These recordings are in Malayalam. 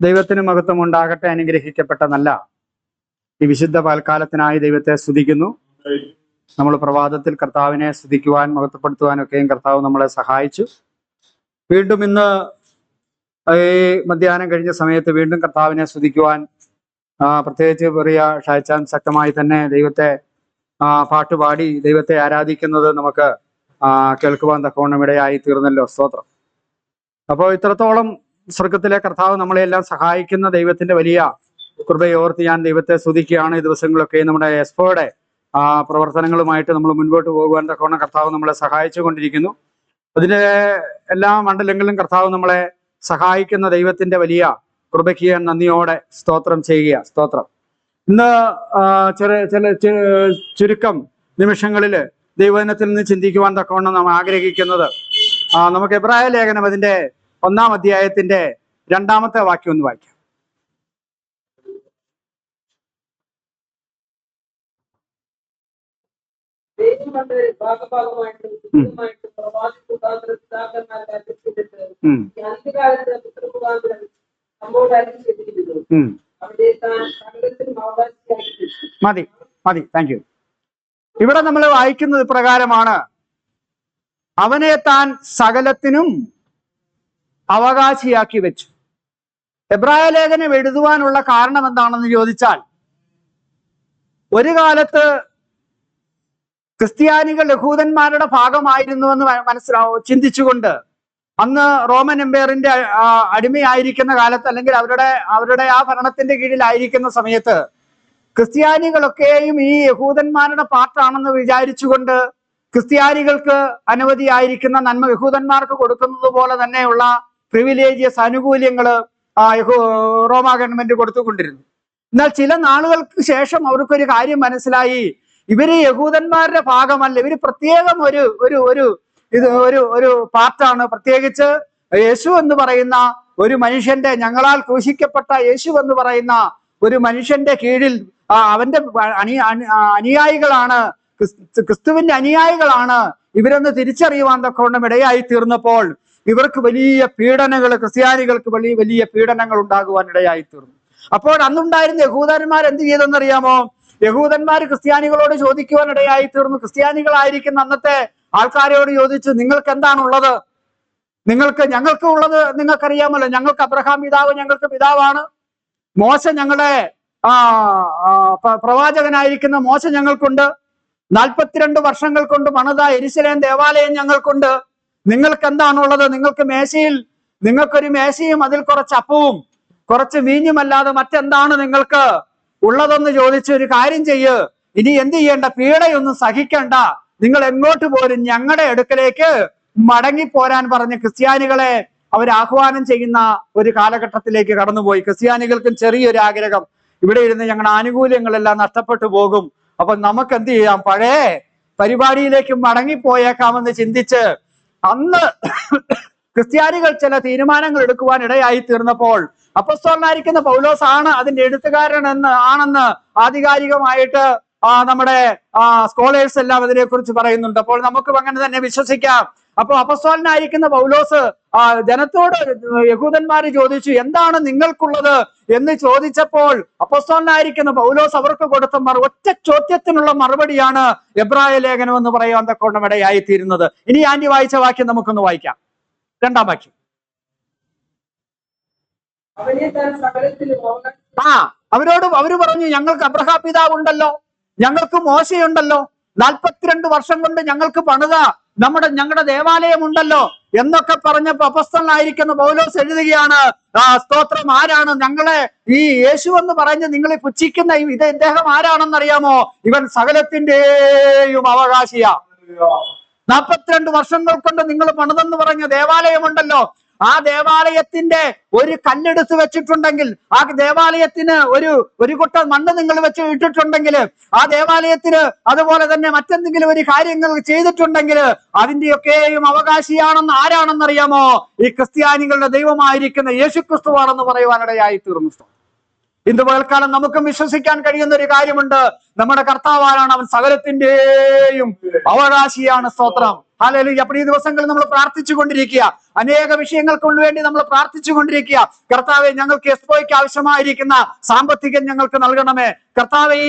ദൈവത്തിന് മഹത്വം ഉണ്ടാകട്ടെ. അനുഗ്രഹിക്കപ്പെട്ട നല്ല ഈ വിശുദ്ധ പൽക്കാലത്തിനായി ദൈവത്തെ സ്തുതിക്കുന്നു. നമ്മൾ പ്രഭാതത്തിൽ കർത്താവിനെ സ്തുതിക്കുവാൻ, മഹത്വപ്പെടുത്തുവാനൊക്കെയും കർത്താവ് നമ്മളെ സഹായിച്ചു. വീണ്ടും ഇന്ന് ഈ മധ്യാഹ്നം കഴിഞ്ഞ സമയത്ത് വീണ്ടും കർത്താവിനെ സ്തുതിക്കുവാൻ, പ്രത്യേകിച്ച് പ്രിയ ഷായ്ച്ചാൻ ശക്തമായി തന്നെ ദൈവത്തെ പാട്ടുപാടി ദൈവത്തെ ആരാധിക്കുന്നത് നമുക്ക് കേൾക്കുവാൻ തക്കവണ്ണം ഇടയായി തീർന്നല്ലോ. സ്തോത്രം. അപ്പോൾ ഇത്രത്തോളം സ്വർഗത്തിലെ കർത്താവ് നമ്മളെല്ലാം സഹായിക്കുന്ന ദൈവത്തിന്റെ വലിയ കൃപയോർത്ത് ഞാൻ ദൈവത്തെ സ്തുതിക്കുകയാണ്. ഈ ദിവസങ്ങളൊക്കെ നമ്മുടെ എസ്പോയുടെ പ്രവർത്തനങ്ങളുമായിട്ട് നമ്മൾ മുൻപോട്ട് പോകുവാൻ തക്കവണ്ണം കർത്താവ് നമ്മളെ സഹായിച്ചു കൊണ്ടിരിക്കുന്നു. അതിന്റെ എല്ലാ മണ്ഡലങ്ങളിലും കർത്താവ് നമ്മളെ സഹായിക്കുന്ന ദൈവത്തിന്റെ വലിയ കൃപയ്ക്ക് ഞാൻ നന്ദിയോടെ സ്തോത്രം ചെയ്യുക. സ്തോത്രം. ഇന്ന് ചുരുക്കം നിമിഷങ്ങളിൽ ദൈവവചനത്തിൽ നിന്ന് ചിന്തിക്കുവാൻ തക്കവണ്ണം നാം ആഗ്രഹിക്കുന്നത്, നമുക്ക് എബ്രായ ലേഖനം അതിന്റെ 1-ാം അധ്യായത്തിന്റെ 2-ാമത്തെ വാക്യം ഒന്ന് വായിക്കാം. മതി മതി, താങ്ക് യു. ഇവിടെ നമ്മൾ വായിക്കുന്നത് പ്രകാരമാണ്, അവനെ താൻ സകലത്തിനും അവകാശിയാക്കി വെച്ചു. എബ്രായ ലേഖനം എഴുതുവാനുള്ള കാരണം എന്താണെന്ന് ചോദിച്ചാൽ, ഒരു കാലത്ത് ക്രിസ്ത്യാനികൾ യഹൂദന്മാരുടെ ഭാഗമായിരുന്നുവെന്ന് ചിന്തിച്ചുകൊണ്ട് അന്ന് റോമൻ എംപയറിന്റെ അടിമയായിരിക്കുന്ന കാലത്ത്, അല്ലെങ്കിൽ അവരുടെ ആ ഭരണത്തിന്റെ കീഴിലായിരിക്കുന്ന സമയത്ത് ക്രിസ്ത്യാനികളൊക്കെയും ഈ യഹൂദന്മാരുടെ പാർട്ടാണെന്ന് വിചാരിച്ചുകൊണ്ട് ക്രിസ്ത്യാനികൾക്ക് അനവധിയായിരിക്കുന്ന നന്മ യഹൂദന്മാർക്ക് കൊടുക്കുന്നത് പോലെ തന്നെയുള്ള പ്രിവിലേജിയസ് ആനുകൂല്യങ്ങള് റോമ ഗവൺമെന്റ് കൊടുത്തുകൊണ്ടിരുന്നു. എന്നാൽ ചില നാളുകൾക്ക് ശേഷം അവർക്കൊരു കാര്യം മനസ്സിലായി, ഇവര് യഹൂദന്മാരുടെ ഭാഗമല്ല, ഇവര് പ്രത്യേകം ഒരു പാർട്ടാണ്. പ്രത്യേകിച്ച് യേശു എന്ന് പറയുന്ന ഒരു മനുഷ്യന്റെ, ഞങ്ങളാൽ ക്രൂശിക്കപ്പെട്ട യേശു എന്ന് പറയുന്ന ഒരു മനുഷ്യന്റെ കീഴിൽ അവന്റെ അനുയായികളാണ്, ക്രിസ്തുവിന്റെ അനുയായികളാണ് ഇവരെന്ന് തിരിച്ചറിയുവാൻ തക്കവണ്ണം ഇടയായി തീർന്നപ്പോൾ ഇവർക്ക് വലിയ പീഡനങ്ങൾ, ക്രിസ്ത്യാനികൾക്ക് വലിയ പീഡനങ്ങൾ ഉണ്ടാകുവാൻ ഇടയായി തീർന്നു. അപ്പോൾ അന്നുണ്ടായിരുന്ന യഹൂദന്മാർ എന്ത് ചെയ്തെന്നറിയാമോ? യഹൂദന്മാർ ക്രിസ്ത്യാനികളോട് ചോദിക്കുവാൻ ഇടയായി തീർന്നു. ക്രിസ്ത്യാനികളായിരിക്കുന്ന അന്നത്തെ ആൾക്കാരോട് ചോദിച്ചു, നിങ്ങൾക്ക് എന്താണുള്ളത്? ഞങ്ങൾക്ക് ഉള്ളത് നിങ്ങൾക്കറിയാമല്ലോ. ഞങ്ങൾക്ക് അബ്രഹാം പിതാവ് ഞങ്ങൾക്ക് പിതാവാണ്. മോശ ഞങ്ങളുടെ പ്രവാചകനായിരിക്കുന്ന മോശ ഞങ്ങൾക്കുണ്ട്. 42 വർഷങ്ങൾ കൊണ്ട് പണിത യെരുശലേം ദേവാലയം ഞങ്ങൾക്കുണ്ട്. നിങ്ങൾക്ക് എന്താണുള്ളത്? നിങ്ങൾക്കൊരു മേശയും അതിൽ കുറച്ച് അപ്പവും കുറച്ച് വീഞ്ഞുമല്ലാതെ മറ്റെന്താണ് നിങ്ങൾക്ക് ഉള്ളതെന്ന് ചോദിച്ച്, ഒരു കാര്യം ചെയ്യ്, ഇനി എന്ത് ചെയ്യേണ്ട, പീഡയൊന്നും സഹിക്കണ്ട, നിങ്ങൾ എങ്ങോട്ട് പോരും, ഞങ്ങളുടെ അടുക്കലേക്ക് മടങ്ങിപ്പോരാൻ പറഞ്ഞ് ക്രിസ്ത്യാനികളെ അവർ ആഹ്വാനം ചെയ്യുന്ന ഒരു കാലഘട്ടത്തിലേക്ക് കടന്നുപോയി. ക്രിസ്ത്യാനികൾക്കും ചെറിയൊരു ആഗ്രഹം, ഇവിടെ ഇരുന്ന് ഞങ്ങളുടെ ആനുകൂല്യങ്ങളെല്ലാം നഷ്ടപ്പെട്ടു പോകും, അപ്പൊ നമുക്ക് എന്ത് ചെയ്യാം, പഴയ പരിപാടിയിലേക്ക് മടങ്ങിപ്പോയേക്കാമെന്ന് ചിന്തിച്ച് അന്ന് ക്രിസ്ത്യാനികൾ ചില തീരുമാനങ്ങൾ എടുക്കുവാൻ ഇടയായി തീർന്നപ്പോൾ അപ്പോസ്തലനായിരിക്കുന്ന പൗലോസ് ആണ് അതിന്റെ എഴുത്തുകാരൻ ആണെന്ന് ആധികാരികമായിട്ട് നമ്മുടെ സ്കോളേഴ്സ് എല്ലാം അതിനെക്കുറിച്ച് പറയുന്നുണ്ട്. അപ്പോൾ നമുക്കും അങ്ങനെ തന്നെ വിശ്വസിക്കാം. അപ്പൊ അപ്പോസ്തലനായിരിക്കുന്ന പൗലോസ് ജനത്തോട്, യഹൂദന്മാര് ചോദിച്ചു, എന്താണ് നിങ്ങൾക്കുള്ളത് എന്ന് ചോദിച്ചപ്പോൾ അപ്പോസ്തലനായിരിക്കുന്ന പൗലോസ് അവർക്ക് കൊടുത്ത ഒറ്റ ചോദ്യത്തിനുള്ള മറുപടിയാണ് എബ്രായ ലേഖനം എന്ന് പറയാൻ തക്കവണ്ണം ഇടയായി തീരുന്നത്. ഇനി ആന്റി വായിച്ച വാക്യം നമുക്കൊന്ന് വായിക്കാം. 2-ാം വാക്യം. അവര് പറഞ്ഞു, ഞങ്ങൾക്ക് അബ്രഹാം പിതാവ് ഉണ്ടല്ലോ, ഞങ്ങൾക്ക് മോശയുണ്ടല്ലോ, 42 വർഷം കൊണ്ട് ഞങ്ങൾക്ക് പണിത ഞങ്ങളുടെ ദേവാലയം ഉണ്ടല്ലോ എന്നൊക്കെ പറഞ്ഞപ്പോ അപ്പോസ്തലനായിരിക്കുന്ന പൗലോസ് എഴുതുകയാണ്, സ്തോത്രം, ആരാണ് ഞങ്ങളെ ഈ യേശു എന്ന് പറഞ്ഞ് നിങ്ങൾ പുച്ഛിക്കുന്ന ഇദ്ദേഹം ആരാണെന്നറിയാമോ? ഇവൻ സകലത്തിന്റെയും അവകാശിയാ. 42 വർഷങ്ങൾ കൊണ്ട് നിങ്ങൾ പണിതെന്ന് പറഞ്ഞ ദേവാലയമുണ്ടല്ലോ, ആ ദേവാലയത്തിന്റെ ഒരു കല്ലെടുത്ത് വെച്ചിട്ടുണ്ടെങ്കിൽ, ആ ദേവാലയത്തിന് ഒരു കുട്ട മണ്ണ് നിങ്ങൾ വെച്ച് ഇട്ടിട്ടുണ്ടെങ്കിൽ, ആ ദേവാലയത്തിന് അതുപോലെ തന്നെ മറ്റെന്തെങ്കിലും ഒരു കാര്യങ്ങൾ ചെയ്തിട്ടുണ്ടെങ്കിൽ അതിന്റെയൊക്കെയും അവകാശിയാണെന്ന് ആരാണെന്നറിയാമോ? ഈ ക്രിസ്ത്യാനികളുടെ ദൈവമായിരിക്കുന്ന യേശുക്രിസ്തുവാണെന്ന് പറയുവാനിടയായി തീർന്നു. ഇന്ന് പകൽക്കാലം നമുക്കും വിശ്വസിക്കാൻ കഴിയുന്ന ഒരു കാര്യമുണ്ട്. നമ്മുടെ കർത്താവാണ്, അവൻ സകലത്തിന്റെയും അവകാശിയാണ്. സ്തോത്രം, ഹല്ലേലൂയ. അപ്പോൾ ഈ ദിവസങ്ങളിൽ നമ്മൾ പ്രാർത്ഥിച്ചു കൊണ്ടിരിക്കുക, അനേക വിഷയങ്ങൾക്ക് വേണ്ടി നമ്മൾ പ്രാർത്ഥിച്ചു കൊണ്ടിരിക്കുക. കർത്താവെ, ഞങ്ങൾക്ക് എസ്പോയ്ക്ക് ആവശ്യമായിരിക്കുന്ന സാമ്പത്തികം ഞങ്ങൾക്ക് നൽകണമേ. കർത്താവെ,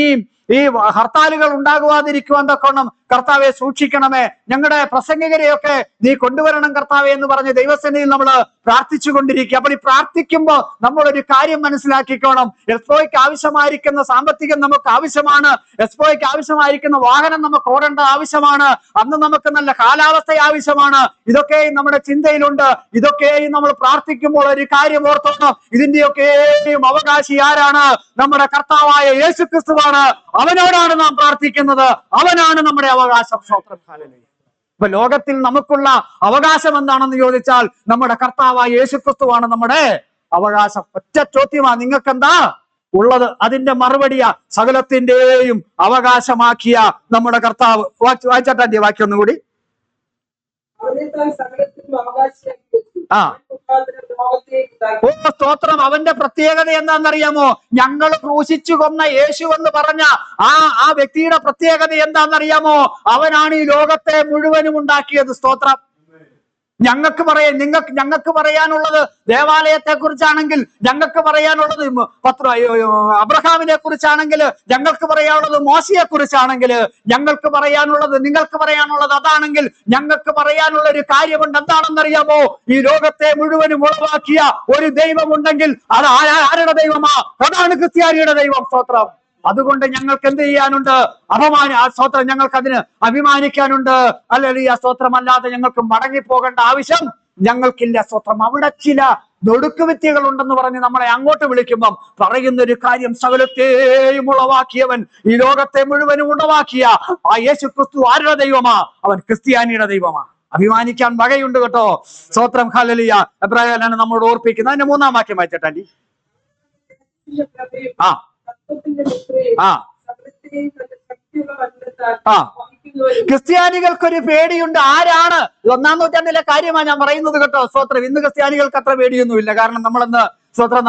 ഈ ഹർത്താലുകൾ ഉണ്ടാകുവാതിരിക്കുവാൻ തക്കോണം കർത്താവെ സൂക്ഷിക്കണമേ. ഞങ്ങളുടെ പ്രസംഗകരെയൊക്കെ നീ കൊണ്ടുവരണം കർത്താവെ എന്ന് പറഞ്ഞ് ദൈവസന്നിധിയിൽ നമ്മൾ പ്രാർത്ഥിച്ചു കൊണ്ടിരിക്കുക. അപ്പോൾ ഈ പ്രാർത്ഥിക്കുമ്പോൾ നമ്മളൊരു കാര്യം മനസ്സിലാക്കിക്കോണം. എസ്പോയ്ക്ക് ആവശ്യമായിരിക്കുന്ന സാമ്പത്തികം നമുക്ക് ആവശ്യമാണ്. എസ്പോയ്ക്ക് ആവശ്യമായിരിക്കുന്ന വാഹനം നമുക്ക് ഓടേണ്ട ആവശ്യമാണ്. അന്ന് നമുക്ക് നല്ല കാലാവസ്ഥ ആവശ്യമാണ്. ഇതൊക്കെയും നമ്മുടെ ചിന്തയിലുണ്ട്. ഇതൊക്കെയും നമ്മൾ പ്രാർത്ഥിക്കുമ്പോൾ ഒരു കാര്യം ഓർത്തോണം, ഇതിന്റെയൊക്കെയും അവകാശി ആരാണ്? നമ്മുടെ കർത്താവായ യേശു ക്രിസ്തുവാണ്. അവനോടാണ് നാം പ്രാർത്ഥിക്കുന്നത്. അവനാണ് നമ്മുടെ അവകാശം. സ്തോത്രം, ഹല്ലേലൂയ. ഇപ്പൊ ലോകത്തിൽ നമുക്കുള്ള അവകാശം എന്താണെന്ന് ചോദിച്ചാൽ നമ്മുടെ കർത്താവായ യേശു ക്രിസ്തുവാണ് നമ്മുടെ അവകാശം. ഒറ്റ ചോദ്യമാണ്, നിങ്ങൾക്ക് എന്താ ഉള്ളത്? അതിന്റെ മറുപടിയാ സകലത്തിന്റെയും അവകാശമാക്കിയ നമ്മുടെ കർത്താവ്. വായിച്ചാട്ടാ വാക്യം ഒന്നുകൂടി. ആ, ഓ സ്തോത്രം. അവന്റെ പ്രത്യേകത എന്താണെന്നറിയാമോ? ഞങ്ങൾ ക്രൂശിച്ചു കൊന്ന യേശു എന്ന് പറഞ്ഞ ആ വ്യക്തിയുടെ പ്രത്യേകത എന്താണെന്നറിയാമോ? അവനാണ് ഈ ലോകത്തെ മുഴുവനും ഉണ്ടാക്കിയത്. സ്തോത്രം. ഞങ്ങൾക്ക് പറയാനുള്ളത് ദേവാലയത്തെ കുറിച്ചാണെങ്കിൽ, ഞങ്ങൾക്ക് പറയാനുള്ളത് അബ്രഹാമിനെ കുറിച്ചാണെങ്കിൽ, ഞങ്ങൾക്ക് പറയാനുള്ളത് മോശയെ കുറിച്ചാണെങ്കിൽ, ഞങ്ങൾക്ക് പറയാനുള്ളത് നിങ്ങൾക്ക് പറയാനുള്ളത് അതാണെങ്കിൽ, ഞങ്ങൾക്ക് പറയാനുള്ള ഒരു കാര്യമുണ്ട്. എന്താണെന്നറിയാമോ? ഈ ലോകത്തെ മുഴുവനും ഉളവാക്കിയ ഒരു ദൈവമുണ്ടെങ്കിൽ അത് ആരുടെ ദൈവമാ? അതാണ് ക്രിസ്ത്യാനിയുടെ ദൈവം. സ്തോത്രം. അതുകൊണ്ട് ഞങ്ങൾക്ക് എന്ത് ചെയ്യാനുണ്ട്? സ്തോത്രം, ഞങ്ങൾക്ക് അതിന് അഭിമാനിക്കാനുണ്ട്. അല്ലെങ്കിൽ ആ സ്തോത്രമല്ലാതെ ഞങ്ങൾക്ക് മടങ്ങിപ്പോകേണ്ട ആവശ്യം ഞങ്ങൾക്കില്ല. സ്തോത്രം. അവിടെ ചില നൊടുക്കുവിദ്യകൾ ഉണ്ടെന്ന് പറഞ്ഞ് നമ്മളെ അങ്ങോട്ട് വിളിക്കുമ്പം പറയുന്ന ഒരു കാര്യം, സകലത്തെയും ഉളവാക്കിയവൻ, ഈ ലോകത്തെ മുഴുവനും ഉളവാക്കിയ ആ യേശു ക്രിസ്തു ആരുടെ ദൈവമാ? അവൻ ക്രിസ്ത്യാനിയുടെ ദൈവമാ. അഭിമാനിക്കാൻ വകയുണ്ട് കേട്ടോ. സ്തോത്രം, ഹല്ലേലൂയ. എബ്രായനാണ് നമ്മോട് ഓർപ്പിക്കുന്നത്. അതിന്റെ 3-ാം വാക്യം വായിച്ചിട്ടാണ്ടി. ക്രിസ്ത്യാനികൾക്കൊരു പേടിയുണ്ട്. ആരാണ്? 1-ാം നൂറ്റാണ്ടിലെ കാര്യമാണ് ഞാൻ പറയുന്നത് കേട്ടോ. സ്തോത്രം. ഇന്ന് ക്രിസ്ത്യാനികൾക്ക് അത്ര പേടിയൊന്നുമില്ല. കാരണം നമ്മളെന്ന് സ്തോത്രം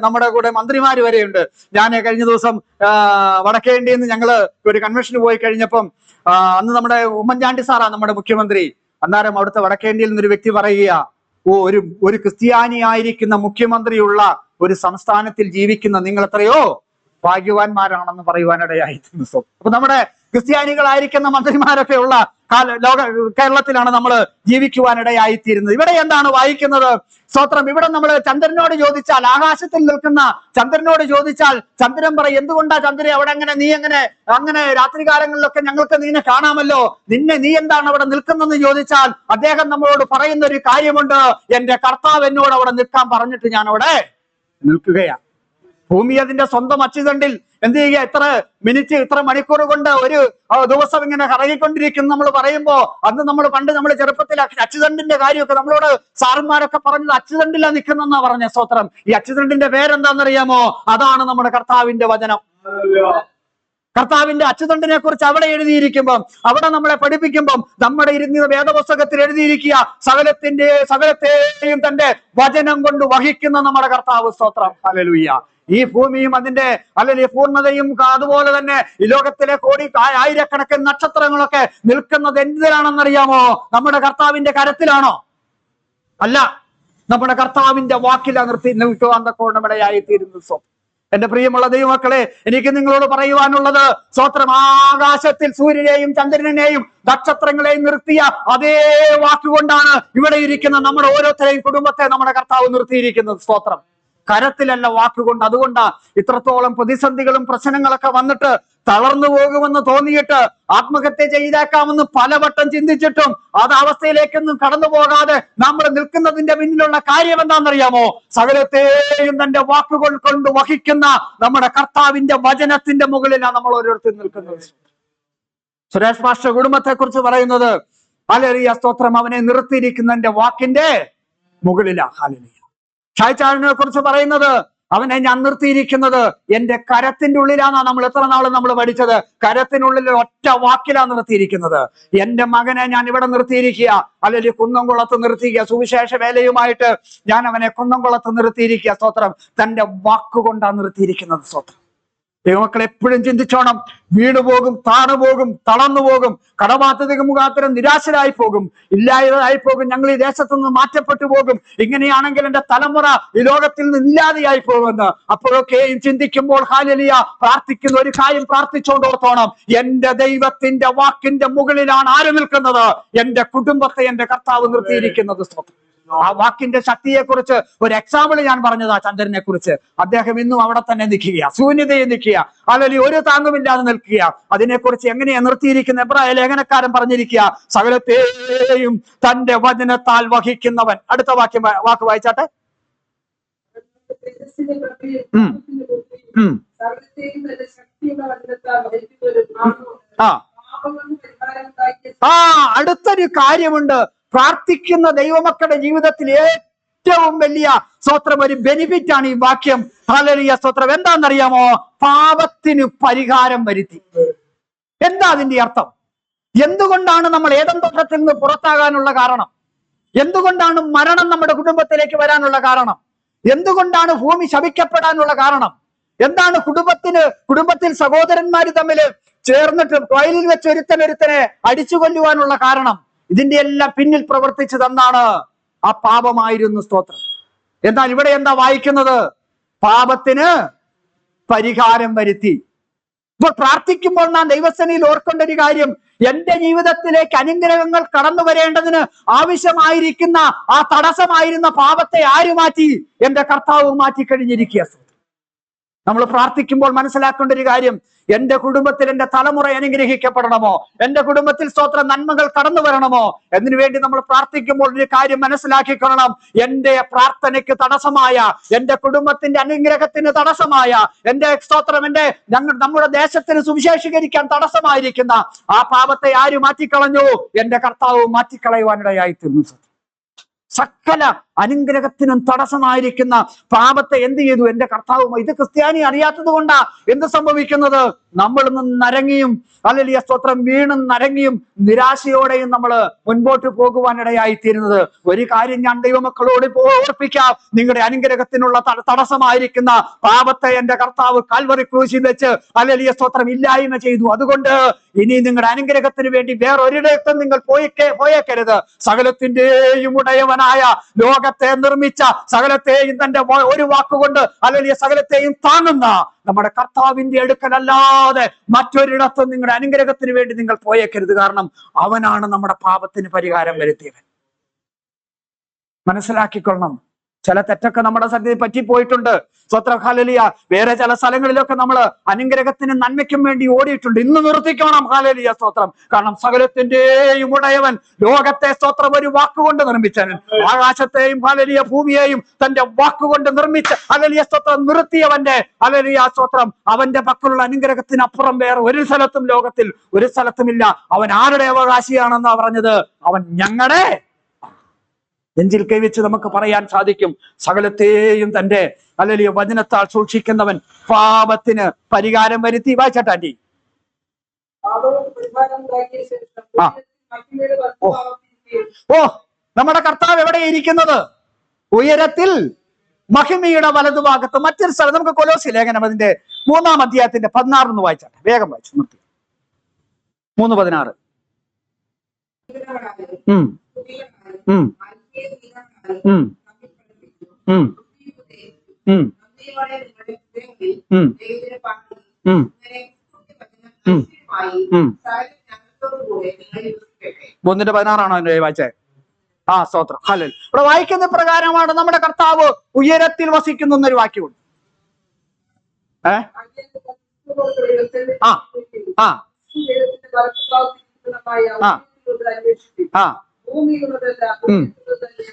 നമ്മുടെ കൂടെ മന്ത്രിമാര് വരെയുണ്ട്. ഞാൻ കഴിഞ്ഞ ദിവസം വടക്കേണ്ടിയിൽ നിന്ന് ഞങ്ങള് ഒരു കൺവെൻഷന് പോയി കഴിഞ്ഞപ്പം അന്ന് നമ്മുടെ ഉമ്മൻചാണ്ടി സാറാ നമ്മുടെ മുഖ്യമന്ത്രി. അന്നേരം അവിടുത്തെ വടക്കേണ്ടിയിൽ നിന്നൊരു വ്യക്തി പറയുക, ഒരു ക്രിസ്ത്യാനി ആയിരിക്കുന്ന മുഖ്യമന്ത്രിയുള്ള ഒരു സംസ്ഥാനത്തിൽ ജീവിക്കുന്ന നിങ്ങൾ എത്രയോ ഭാഗ്യവാന്മാരാണെന്ന് പറയുവാനിടയായിരുന്നു. അപ്പൊ നമ്മുടെ ക്രിസ്ത്യാനികളായിരിക്കുന്ന മന്ത്രിമാരൊക്കെ ഉള്ള കേരളത്തിലാണ് നമ്മൾ ജീവിക്കുവാനിടയായിത്തീരുന്നത്. ഇവിടെ എന്താണ് വായിക്കുന്നത്? സ്തോത്രം. ഇവിടെ നമ്മൾ ചന്ദ്രനോട് ചോദിച്ചാൽ, ആകാശത്തിൽ നിൽക്കുന്ന ചന്ദ്രനോട് ചോദിച്ചാൽ ചന്ദ്രൻ പറയും, എന്തുകൊണ്ടാ ചന്ദ്രൻ അവിടെ അങ്ങനെ രാത്രികാലങ്ങളിലൊക്കെ ഞങ്ങൾക്ക് നിന്നെ കാണാമല്ലോ, നീ എന്താണ് അവിടെ നിൽക്കുന്നതെന്ന് ചോദിച്ചാൽ അദ്ദേഹം നമ്മളോട് പറയുന്ന ഒരു കാര്യമുണ്ട്, എന്റെ കർത്താവ് എന്നോട് അവിടെ നിൽക്കാൻ പറഞ്ഞിട്ട് ഞാൻ അവിടെ നിൽക്കുകയാണ്. ഭൂമി അതിന്റെ സ്വന്തം അച്ചുതണ്ടിൽ എന്ത് ചെയ്യുക? ഇത്ര മിനിറ്റ്, ഇത്ര മണിക്കൂർ കൊണ്ട് ഒരു ദിവസം ഇങ്ങനെ കറങ്ങിക്കൊണ്ടിരിക്കുന്നു നമ്മൾ പറയുമ്പോ, അന്ന് പണ്ട് നമ്മൾ ചെറുപ്പത്തിൽ അച്ചുതണ്ടിന്റെ കാര്യമൊക്കെ നമ്മളോട് സാറന്മാരൊക്കെ പറഞ്ഞത് അച്ചുതണ്ടിലാ നിൽക്കുന്നെന്നാ പറഞ്ഞ. സ്തോത്രം. ഈ അച്ചുതണ്ടിന്റെ പേരെന്താണെന്നറിയാമോ? അതാണ് നമ്മുടെ കർത്താവിന്റെ വചനം. കർത്താവിന്റെ അച്ചുതണ്ടിനെ കുറിച്ച് അവിടെ എഴുതിയിരിക്കുമ്പം, അവിടെ നമ്മളെ പഠിപ്പിക്കുമ്പം നമ്മുടെ ഇരുന്ന വേദപുസ്തകത്തിൽ എഴുതിയിരിക്കുക, സകലത്തെയും തന്റെ വചനം കൊണ്ട് വഹിക്കുന്ന നമ്മുടെ കർത്താവ്. സ്തോത്രം, ഹല്ലേലൂയ. ഈ ഭൂമിയും അതിന്റെ അല്ലെങ്കിൽ പൂർണ്ണതയും അതുപോലെ തന്നെ ഈ ലോകത്തിലെ ആയിരക്കണക്കിന് നക്ഷത്രങ്ങളൊക്കെ നിൽക്കുന്നത് എന്തിലാണെന്നറിയാമോ? നമ്മുടെ കർത്താവിന്റെ കരത്തിലാണോ? അല്ല, നമ്മുടെ കർത്താവിന്റെ വാക്കിലാ നിൽക്കുവാൻ തക്കോണം ഇടയായിത്തീരുന്നു. എന്റെ പ്രിയമുള്ള ദൈവമക്കളെ, എനിക്ക് നിങ്ങളോട് പറയുവാനുള്ളത്, സ്തോത്രം, ആകാശത്തിൽ സൂര്യനെയും ചന്ദ്രനെയും നക്ഷത്രങ്ങളെയും നിർത്തിയ അതേ വാക്കുകൊണ്ടാണ് ഇവിടെ ഇരിക്കുന്ന നമ്മുടെ ഓരോരുത്തരെയും കുടുംബത്തെ നമ്മുടെ കർത്താവ് നിർത്തിയിരിക്കുന്നത്. സ്തോത്രം. കരത്തിലല്ല, വാക്കുകൊണ്ട്. അതുകൊണ്ടാ ഇത്രത്തോളം പ്രതിസന്ധികളും പ്രശ്നങ്ങളൊക്കെ വന്നിട്ട് തളർന്നു പോകുമെന്ന് തോന്നിയിട്ട് ആത്മഹത്യ ചെയ്തേക്കാമെന്ന് പലവട്ടം ചിന്തിച്ചിട്ടും അത് അവസ്ഥയിലേക്കൊന്നും കടന്നു പോകാതെ നമ്മൾ നിൽക്കുന്നതിന്റെ പിന്നിലുള്ള കാര്യം എന്താണെന്നറിയാമോ? സകലത്തെയും തന്റെ വാക്കുകൾ കൊണ്ട് വഹിക്കുന്ന നമ്മുടെ കർത്താവിന്റെ വചനത്തിന്റെ മുകളിലാണ് നമ്മൾ ഓരോരുത്തരും നിൽക്കുന്നത്. സുരേഷ് മാസ്റ്റർ കുടുംബത്തെ കുറിച്ച് പറയുന്നത്, ഹല്ലേലൂയ, സ്തോത്രം, അവനെ നിർത്തിയിരിക്കുന്നതിന്റെ വാക്കിന്റെ മുകളിലാ. ഹല്ലേലൂയ. ഷായ്ചാളിനെ കുറിച്ച് പറയുന്നത്, അവനെ ഞാൻ നിർത്തിയിരിക്കുന്നത് എന്റെ കരത്തിന്റെ ഉള്ളിലാന്നാ നമ്മൾ എത്ര നാള് നമ്മൾ പഠിച്ചത്. കരത്തിനുള്ളിൽ ഒറ്റ വാക്കിലാണ് നിർത്തിയിരിക്കുന്നത്. എന്റെ മകനെ ഞാൻ ഇവിടെ നിർത്തിയിരിക്കുക, അല്ലെങ്കിൽ കുന്നംകുളത്ത് നിർത്തിയിരിക്കുക. സുവിശേഷ വേലയുമായിട്ട് ഞാൻ അവനെ കുന്നംകുളത്ത് നിർത്തിയിരിക്കുക. സ്തോത്രം. തന്റെ വാക്കുകൊണ്ടാണ് നിർത്തിയിരിക്കുന്നത്. സ്തോത്രം. ദൈവമക്കൾ എപ്പോഴും ചിന്തിച്ചോണം. വീണുപോകും, താണുപോകും, തളർന്നു പോകും, കടബാധ്യതയ്ക്ക് മുഖാന്തരം നിരാശരായി പോകും, ഇല്ലാതായി പോകും, ഞങ്ങൾ ഈ ദേശത്തു നിന്ന് മാറ്റപ്പെട്ടു പോകും. ഇങ്ങനെയാണെങ്കിൽ എന്റെ തലമുറ ഈ ലോകത്തിൽ നിന്ന് ഇല്ലാതെയായി പോകുമെന്ന് അപ്പോഴൊക്കെയും ചിന്തിക്കുമ്പോൾ ഹല്ലേലൂയ പ്രാർത്ഥിക്കുന്ന ഒരു കാര്യം പ്രാർത്ഥിച്ചുകൊണ്ടോർത്തോണം. എന്റെ ദൈവത്തിന്റെ വാക്കിന്റെ മുകളിലാണ് ആര് നിൽക്കുന്നത്? എന്റെ കുടുംബത്തെ എന്റെ കർത്താവ് നിർത്തിയിരിക്കുന്നത്. സ്തോത്രം. ആ വാക്കിന്റെ ശക്തിയെ കുറിച്ച് ഒരു എക്സാമ്പിൾ ഞാൻ പറഞ്ഞതാ. ചന്ദ്രനെ കുറിച്ച്. അദ്ദേഹം ഇന്നും അവിടെ തന്നെ നിൽക്കുക, ശൂന്യതയെ നിൽക്കുക, അല്ലെങ്കിൽ ഒരു താങ്ങുമില്ലാതെ നിൽക്കുക. അതിനെക്കുറിച്ച് എങ്ങനെയാ നിർത്തിയിരിക്കുന്ന എബ്രായ ലേഖനക്കാരൻ പറഞ്ഞിരിക്കുക, സകലത്തെയും തന്റെ വചനത്താൽ വഹിക്കുന്നവൻ. അടുത്ത വാക്ക് വായിച്ചാട്ടെ. അടുത്തൊരു കാര്യമുണ്ട്. പ്രാർത്ഥിക്കുന്ന ദൈവമക്കളുടെ ജീവിതത്തിൽ ഏറ്റവും വലിയ സ്തോത്രം ഒരു ബെനിഫിറ്റ് ആണ് ഈ വാക്യം. ഹല്ലേലൂയ സ്തോത്രം. എന്താണെന്നറിയാമോ? പാപത്തിന് പരിഹാരം വരുത്തി. എന്താ അതിന്റെ അർത്ഥം? എന്തുകൊണ്ടാണ് നമ്മൾ ഏദൻ തോട്ടത്തിൽ നിന്ന് പുറത്താകാനുള്ള കാരണം? എന്തുകൊണ്ടാണ് മരണം നമ്മുടെ കുടുംബത്തിലേക്ക് വരാനുള്ള കാരണം? എന്തുകൊണ്ടാണ് ഭൂമി ശപിക്കപ്പെടാനുള്ള കാരണം? എന്താണ് കുടുംബത്തിൽ സഹോദരന്മാര് തമ്മിൽ ചേർന്നിട്ട് വയലിൽ വെച്ച് ഒരുത്തനെ അടിച്ചു കൊല്ലുവാനുള്ള കാരണം? ഇതിന്റെ എല്ലാം പിന്നിൽ പ്രവർത്തിച്ചത് എന്താണ്? ആ പാപമായിരുന്നു. സ്തോത്രം. എന്നാൽ ഇവിടെ എന്താ വായിക്കുന്നത്? പാപത്തിന് പരിഹാരം വരുത്തി. ഇപ്പോൾ പ്രാർത്ഥിക്കുമ്പോൾ നാം ദൈവസന്നിധിയിൽ ഓർക്കേണ്ട ഒരു കാര്യം, എന്റെ ജീവിതത്തിലേക്ക് അനുഗ്രഹങ്ങൾ കടന്നു വരേണ്ടതിന് ആവശ്യമായിരിക്കുന്ന ആ തടസ്സമായിരുന്ന പാപത്തെ ആര് മാറ്റി? എന്റെ കർത്താവ് മാറ്റി കഴിഞ്ഞിരിക്കുക. നമ്മൾ പ്രാർത്ഥിക്കുമ്പോൾ മനസ്സിലാക്കേണ്ട ഒരു കാര്യം, എന്റെ കുടുംബത്തിൽ എന്റെ തലമുറ അനുഗ്രഹിക്കപ്പെടണമോ, എന്റെ കുടുംബത്തിൽ സ്തോത്ര നന്മകൾ കടന്നു വരണമോ, എന്നതിനു വേണ്ടി നമ്മൾ പ്രാർത്ഥിക്കുമ്പോൾ ഒരു കാര്യം മനസ്സിലാക്കിക്കൊള്ളണം. എന്റെ പ്രാർത്ഥനയ്ക്ക് തടസ്സമായ, എന്റെ കുടുംബത്തിന്റെ അനുഗ്രഹത്തിന് തടസ്സമായ, എന്റെ സ്തോത്രം നമ്മുടെ ദേശത്തിന് സുവിശേഷീകരിക്കാൻ തടസ്സമായിരിക്കുന്ന ആ പാപത്തെ ആര് മാറ്റിക്കളഞ്ഞു? എന്റെ കർത്താവ് മാറ്റിക്കളയുവാനിടയായി തീർന്നു. സകല അനുഗ്രഹത്തിനും തടസ്സമായിരിക്കുന്ന പാപത്തെ എന്ത് ചെയ്തു? എന്റെ കർത്താവ്. ഇത് ക്രിസ്ത്യാനി അറിയാത്തത് കൊണ്ടാ എന്ത് സംഭവിക്കുന്നത്? നമ്മൾ നരങ്ങിയും ഹല്ലേലൂയ സ്തോത്രം വീണും നരങ്ങിയും നിരാശയോടെയും നമ്മൾ മുൻപോട്ട് പോകുവാനിടയായി തീരുന്നത്. ഒരു കാര്യം ഞാൻ ദൈവമക്കളോട് ഓർപ്പിക്കാം, നിങ്ങളുടെ അനുഗ്രഹത്തിനുള്ള തടസ്സമായിരിക്കുന്ന പാപത്തെ എന്റെ കർത്താവ് കാൽവറി ക്രൂശിൽ വെച്ച് ഹല്ലേലൂയ സ്തോത്രം ഇല്ലായ്മ ചെയ്തു. അതുകൊണ്ട് ഇനി നിങ്ങളുടെ അനുഗ്രഹത്തിന് വേണ്ടി വേറൊരിടത്തും നിങ്ങൾ പോയേക്കരുത്. സകലത്തിന്റെയും ഉടയവനായ ലോകത്തെ നിർമ്മിച്ച സകലത്തെയും തന്റെ ഒരു വാക്കുകൊണ്ട് അല്ലെങ്കിൽ സകലത്തെയും താങ്ങുന്ന നമ്മുടെ കർത്താവിന്റെ അടുക്കലല്ലാതെ മറ്റൊരിടത്തും നിങ്ങളുടെ അനുഗ്രഹത്തിന് വേണ്ടി നിങ്ങൾ പോയേക്കരുത്. കാരണം അവനാണ് നമ്മുടെ പാപത്തിന് പരിഹാരം വരുത്തിയവൻ. മനസ്സിലാക്കിക്കൊള്ളണം. ചില തെറ്റൊക്കെ നമ്മുടെ സത്യത്തിൽ പറ്റിപ്പോയിട്ടുണ്ട്. സ്തോത്രം. ഹല്ലേലൂയ. വേറെ ചില സ്ഥലങ്ങളിലൊക്കെ നമ്മൾ അനുഗ്രഹത്തിനും നന്മയ്ക്കും വേണ്ടി ഓടിയിട്ടുണ്ട്. ഇന്ന് നിർത്തിക്കണം. ഹല്ലേലൂയ സ്തോത്രം. കാരണം സകലത്തിന്റെയും ഉടയവൻ ലോകത്തെ സ്തോത്രം ഒരു വാക്കുകൊണ്ട് നിർമ്മിച്ചവൻ, ആകാശത്തെയും ഹല്ലേലൂയ ഭൂമിയെയും തന്റെ വാക്കുകൊണ്ട് നിർമ്മിച്ച ഹല്ലേലൂയ സ്തോത്രം നിർത്തിയവന്റെ ഹല്ലേലൂയ സ്തോത്രം അവന്റെ പക്കലുള്ള അനുഗ്രഹത്തിനപ്പുറം വേറെ ഒരു സ്ഥലത്തും ലോകത്തിൽ ഒരു സ്ഥലത്തുമില്ല. അവൻ ആരുടെ അവകാശിയാണെന്നാ പറഞ്ഞത്? അവൻ ഞങ്ങളുടെ നെഞ്ചിൽ കൈവച്ച് നമുക്ക് പറയാൻ സാധിക്കും, സകലത്തെയും തന്റെ ഹല്ലേലൂയ വചനത്താൽ സൂക്ഷിക്കുന്നവൻ പാപത്തിന് പരിഹാരം വരുത്തി. വായിച്ചാട്ടാൻറ്റി. നമ്മുടെ കർത്താവ് എവിടെ ഇരിക്കുന്നത്? ഉയരത്തിൽ മഹിമയുടെ വലതുഭാഗത്ത്. മറ്റൊരു സ്ഥലം നമുക്ക് കൊലോസ്യ ലേഖനം അതിന്റെ 3-ാം അധ്യായത്തിന്റെ 16 വായിച്ചാട്ടെ. വേഗം വായിച്ചു നിർത്തി. 3:16. ഒന്നിന്റെ 16 അതിന്റെ വായിച്ചേ. സ്തോത്രം. ഹല്ലേലൂയ. ഇവിടെ വായിക്കുന്ന പ്രകാരമാണ് നമ്മുടെ കർത്താവ് ഉയരത്തിൽ വസിക്കുന്നു എന്നൊരു വാക്യമുണ്ട്.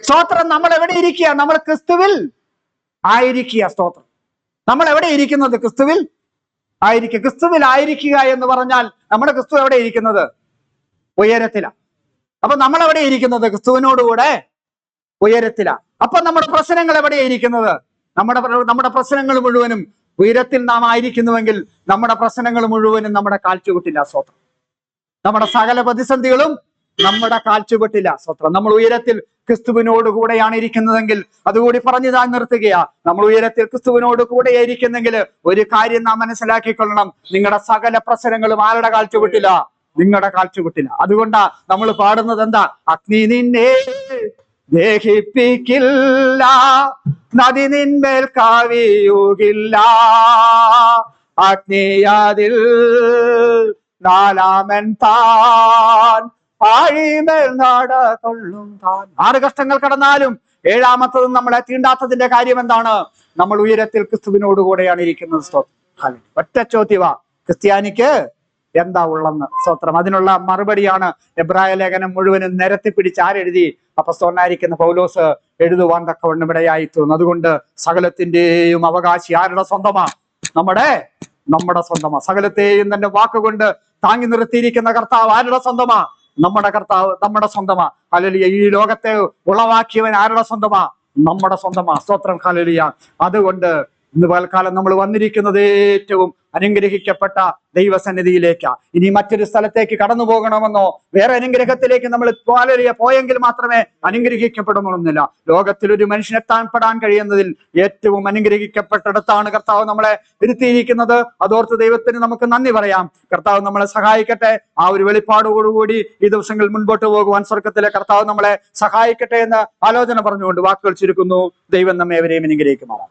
സ്തോത്രം. നമ്മൾ എവിടെ ഇരിക്കുക? നമ്മൾ ക്രിസ്തുവിൽ ആയിരിക്കുക. സ്തോത്രം. നമ്മൾ എവിടെ ഇരിക്കുന്നത്? ക്രിസ്തുവിൽ ആയിരിക്കുക. ക്രിസ്തുവിൽ ആയിരിക്കുക എന്ന് പറഞ്ഞാൽ നമ്മുടെ ക്രിസ്തു എവിടെ ഇരിക്കുന്നത്? ഉയരത്തിലാണ്. അപ്പൊ നമ്മൾ എവിടെ ഇരിക്കുന്നത്? ക്രിസ്തുവിനോടുകൂടെ ഉയരത്തിലാണ്. അപ്പൊ നമ്മുടെ പ്രശ്നങ്ങൾ എവിടെയാ ഇരിക്കുന്നത്? നമ്മുടെ പ്രശ്നങ്ങൾ മുഴുവനും ഉയരത്തിൽ നാം ആയിരിക്കുന്നുവെങ്കിൽ നമ്മുടെ പ്രശ്നങ്ങൾ മുഴുവനും നമ്മുടെ കാൽച്ചുവട്ടില്ല. സ്തോത്രം. നമ്മുടെ സകല പ്രതിസന്ധികളും നമ്മുടെ കാൽച്ചുവട്ടില്ല. സ്തോത്രം. നമ്മൾ ഉയരത്തിൽ ക്രിസ്തുവിനോട് കൂടെയാണ് ഇരിക്കുന്നതെങ്കിൽ, അതുകൂടി പറഞ്ഞു താൻ നിർത്തുകയാ, നമ്മൾ ഉയരത്തിൽ ക്രിസ്തുവിനോട് കൂടെയായിരിക്കുന്നെങ്കിൽ ഒരു കാര്യം നാം മനസ്സിലാക്കിക്കൊള്ളണം, നിങ്ങളുടെ സകല പ്രശ്നങ്ങളും ആരുടെ കാൽച്ചുവട്ടില്ല? നിങ്ങളുടെ കാൽച്ചുവട്ടില്ല. അതുകൊണ്ടാ നമ്മൾ പാടുന്നത് എന്താ? അഗ്നി നിന്നെ ദഹിപ്പിക്കില്ല, നദി നിന്മേൽ കവിയുകില്ല, അഗ്നിയാതിൽ നാലാമൻ താൻ, ആഴിമേൽ നടകൊള്ളും താൻ. 6 കഷ്ടങ്ങൾ കടന്നാലും 7ാമത്തതും നമ്മളെ തീണ്ടാത്തതിന്റെ കാര്യം എന്താണ്? നമ്മൾ ഉയരത്തിൽ ക്രിസ്തുവിനോട് കൂടെയാണ് ഇരിക്കുന്നത്. സ്തോത്രം. ഒറ്റ ചോദ്യവാ, ക്രിസ്ത്യാനിക്ക് എന്താ ഉള്ളെന്ന്. സ്തോത്രം. അതിനുള്ള മറുപടിയാണ് എബ്രായ ലേഖനം മുഴുവനും നിരത്തി പിടിച്ച് ആരെഴുതി? അപ്പസ്തലനായിരിക്കുന്ന പൗലോസ് എഴുതുവാൻ തക്കവണ്ണം ഇടയായി തീർന്നു. അതുകൊണ്ട് സകലത്തിന്റെയും അവകാശി ആരുടെ സ്വന്തമാ? നമ്മുടെ സ്വന്തമാ. സകലത്തെയും തന്റെ വാക്കുകൊണ്ട് താങ്ങി നിർത്തിയിരിക്കുന്ന കർത്താവ് ആരുടെ സ്വന്തമാ? നമ്മുടെ കർത്താവ് നമ്മുടെ സ്വന്തമാ. ഹല്ലേലൂയ. ഈ ലോകത്തെ ഉളവാക്കിയവൻ ആരുടെ സ്വന്തമാ? നമ്മുടെ സ്വന്തമാ. സ്തോത്രം. ഹല്ലേലൂയ. അതുകൊണ്ട് ഇന്ന് പൽക്കാലം നമ്മൾ വന്നിരിക്കുന്നത് ഏറ്റവും അനുഗ്രഹിക്കപ്പെട്ട ദൈവസന്നിധിയിലേക്കാ. ഇനി മറ്റൊരു സ്ഥലത്തേക്ക് കടന്നു പോകണമെന്നോ വേറെ അനുഗ്രഹത്തിലേക്ക് നമ്മൾ പോയെങ്കിൽ മാത്രമേ അനുഗ്രഹിക്കപ്പെടുമെന്നില്ല. ലോകത്തിൽ ഒരു മനുഷ്യനെത്താൻപ്പെടാൻ കഴിയുന്നതിൽ ഏറ്റവും അനുഗ്രഹിക്കപ്പെട്ടിടത്താണ് കർത്താവ് നമ്മളെ ഇരുത്തിയിരിക്കുന്നത്. അതോർത്ത് ദൈവത്തിന് നമുക്ക് നന്ദി പറയാം. കർത്താവ് നമ്മളെ സഹായിക്കട്ടെ. ആ ഒരു വെളിപ്പാടോടുകൂടി ഈ ദിവസങ്ങൾ മുൻപോട്ട് പോകുവാൻ സ്വർഗത്തിലെ കർത്താവ് നമ്മളെ സഹായിക്കട്ടെ എന്ന് ആലോചന പറഞ്ഞുകൊണ്ട് വാക്കുകൾ ചുരുക്കുന്നു. ദൈവം നമ്മെ എവരെയും അനുഗ്രഹിക്കുമാറാം.